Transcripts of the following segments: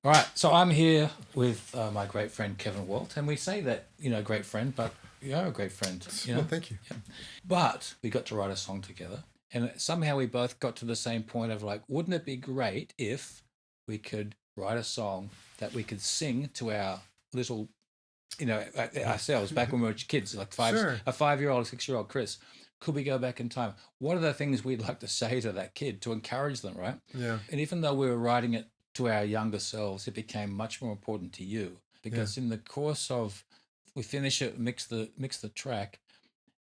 All right, so I'm here with my great friend Kevin Walt, and we say that great friend, but you are a great friend, Well, thank you. Yeah. But we got to write a song together, and somehow we both got to the same point of like, wouldn't it be great if we could write a song that we could sing to our little, ourselves back when we were kids, like Sure. a 5-year-old, 6-year-old Chris. Could we go back in time? What are the things we'd like to say to that kid to encourage them, right? Yeah. And even though we were writing it to our younger selves, it became much more important to you Yeah. because in the course of we finish it, mix the track,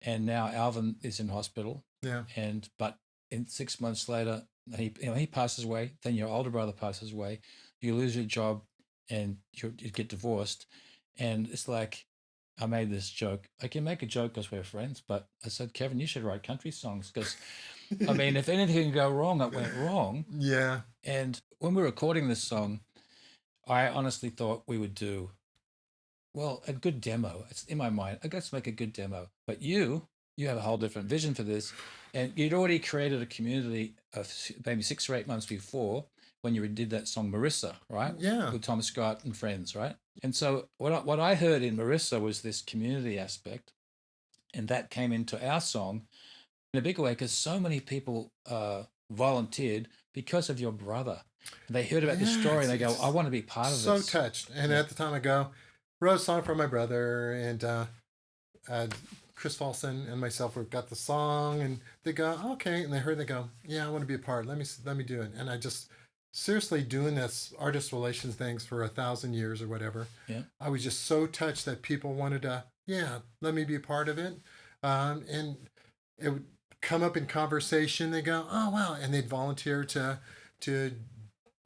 and now Alvin is in hospital, Yeah. and but in 6 months later, he passes away. Then your older brother passes away. You lose your job, and you get divorced, and it's like I made this joke. I can make a joke because we're friends, but I said, Kevin, you should write country songs because I mean, if anything can go wrong, it went wrong. Yeah. And when we were recording this song, I honestly thought we would do, well, a good demo. It's in my mind. I got to make a good demo. But you have a whole different vision for this. And you'd already created a community of maybe 6 or 8 months before when you did that song Marissa, right? Yeah. With Tom Scott and friends, right? And so what I heard in Marissa was this community aspect. And that came into our song in a big way because so many people volunteered because of your brother. They heard about this Yeah. story and they go, I want to be part of So this. touched. And Yeah. at the time, I go, wrote a song for my brother, and uh, Chris Folson and myself got the song, and they go, okay. And they go, yeah, I want to be a part. Let me do it. And I just seriously doing this artist relations things for 1,000 years or whatever. Yeah. I was just so touched that people wanted to, yeah, let me be a part of it. And it would come up in conversation. They go, oh wow, and they'd volunteer to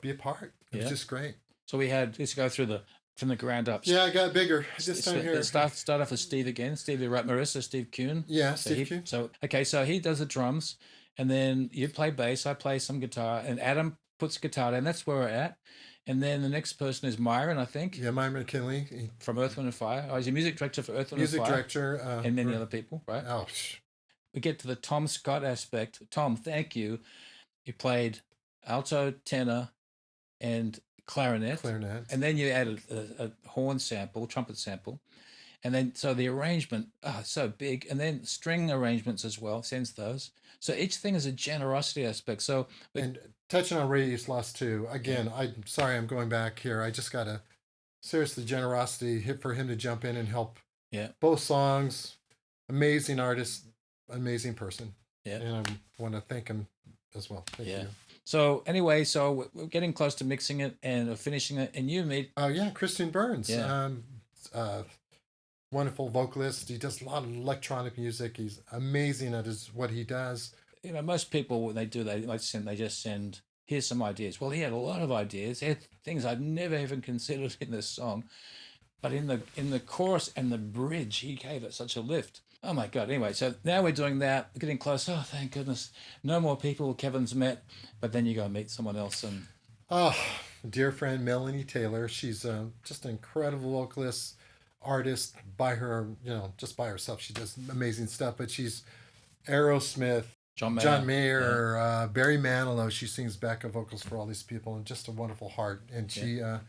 be a part. It was Yeah. just great. So we had, let's go through the, from the ground up. Yeah, I got bigger this time here. Start off with Steve again. Steve who wrote Marissa, Steve Kuhn. Yeah, So Steve Q. okay, so he does the drums, and then you play bass. I play some guitar, and Adam puts guitar down. That's where we're at. And then the next person is Myron, I think, Yeah, Mike McKinley, from Earth, Wind and Fire. Oh, he's a music director for Earth, Wind and music Fire, director. and many other people, right? Oh, We get to the Tom Scott aspect. Tom, thank you. You played alto, tenor, and clarinet, clarinet. and then you added a horn sample, trumpet sample, and then so the arrangement, so big, and then string arrangements as well. Sends those. So each thing is a generosity aspect. So And touching on Radius Lost too. yeah, Again, I'm sorry I'm going back here. I just got a seriously generosity hit for him to jump in and help yeah, both songs. Amazing artist, amazing person, yeah, and I want to thank him as well. Thank yeah. you. So anyway, so we're getting close to mixing it and finishing it, and you meet, Oh yeah, Christian Burns. yeah, Uh, Wonderful vocalist. He does a lot of electronic music. He's amazing at what he does. most people when they do they just send, here's some ideas. Well, he had a lot of ideas. He had things I'd never even considered in this song. But in the chorus and the bridge, he gave it such a lift. Oh my God. Anyway, so now we're doing that, we're getting close. Oh, thank goodness. No more people Kevin's met, but then you go meet someone else and Oh, dear friend Melanie Taylor. She's just an incredible vocalist, artist by her, just by herself. She does amazing stuff. But she's Aerosmith, John Mayer. John Mayer, Barry Manilow. She sings backup vocals for all these people, and just a wonderful heart. And Yeah.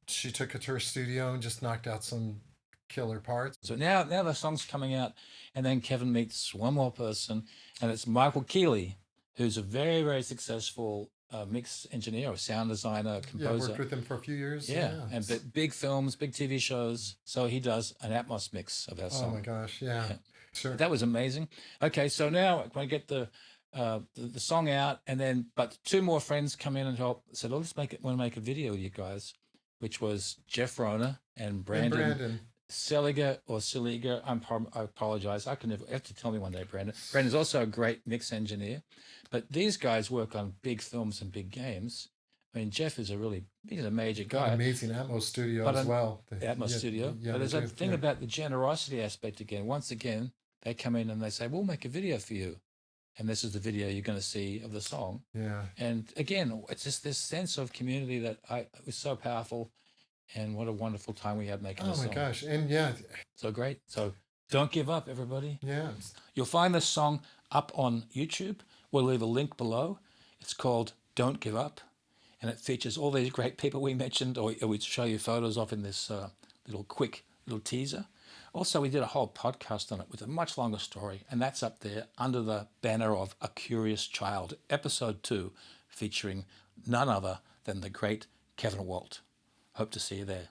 she took it to her studio and just knocked out some killer parts. So now the song's coming out, and then Kevin meets one more person, and it's Michael Keeley, who's a very, very successful mix engineer or sound designer, Yeah, I composer. worked with him for a few years. Yeah, and big films, big TV shows. So he does an Atmos mix of our Oh my song. gosh, yeah. Yeah. Sure. That was amazing. Okay, so now when I get the song out, and then but two more friends come in and help. Said, "Oh, let's want to make a video with you guys," which was Jeff Rona and And Brandon Brandon. Seliger or Seliger. I apologize. I can never have to tell me one day, Brandon. Brandon's also a great mix engineer, but these guys work on big films and big games. I mean, Jeff is he's a major Got guy. amazing Atmos studio But as well. the Atmos Yeah, studio. yeah, But there's they a do. thing Yeah. about the generosity aspect again. Once again, they come in and they say, "We'll make a video for you," and this is the video you're going to see of the song. Yeah. And again, it's just this sense of community that it was so powerful, and what a wonderful time we had making Oh this my song. gosh. And yeah, So great. So don't give up, everybody. yeah. You'll find this song up on YouTube. We'll leave a link below. It's called "Don't Give Up." and it features all these great people we mentioned, or we show you photos of in this little quick little teaser. Also, we did a whole podcast on it with a much longer story, and that's up there under the banner of A Curious Child, episode 2, featuring none other than the great Kevin Walt. Hope to see you there.